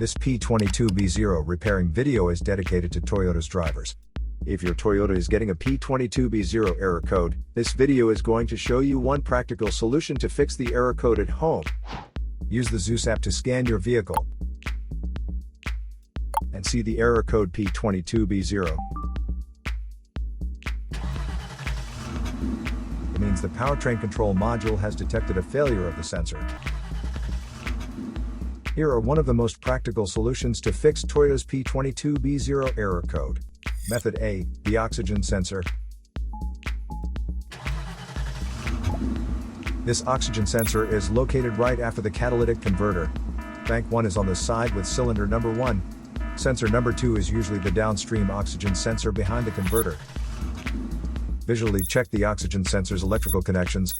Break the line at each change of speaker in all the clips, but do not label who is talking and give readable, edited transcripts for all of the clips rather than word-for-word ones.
This P22B0 repairing video is dedicated to Toyota's drivers. If your Toyota is getting a P22B0 error code, this video is going to show you one practical solution to fix the error code at home. Use the Zeus app to scan your vehicle and see the error code P22B0. It means the powertrain control module has detected a failure of the sensor. Here are one of the most practical solutions to fix Toyota's P22B0 error code. Method A, the oxygen sensor. This oxygen sensor is located right after the catalytic converter. Bank 1 is on the side with cylinder number 1. Sensor number 2 is usually the downstream oxygen sensor behind the converter. Visually check the oxygen sensor's electrical connections,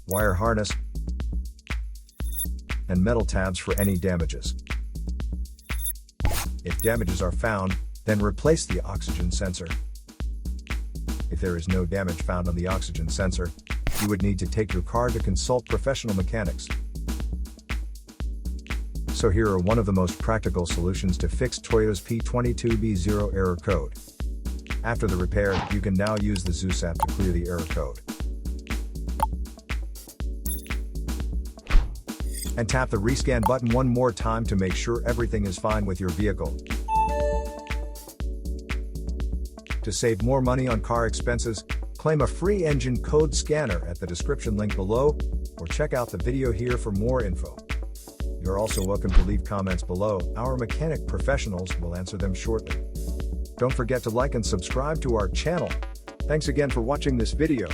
wire harness, and metal tabs for any damages. If damages are found, then replace the oxygen sensor. If there is no damage found on the oxygen sensor, you would need to take your car to consult professional mechanics. So here are one of the most practical solutions to fix Toyota's P22B0 error code. After the repair, you can now use the Zeus app to clear the error code. And tap the rescan button one more time to make sure everything is fine with your vehicle. To save more money on car expenses, claim a free engine code scanner at the description link below, or check out the video here for more info. You're also welcome to leave comments below. Our mechanic professionals will answer them shortly. Don't forget to like and subscribe to our channel. Thanks again for watching this video.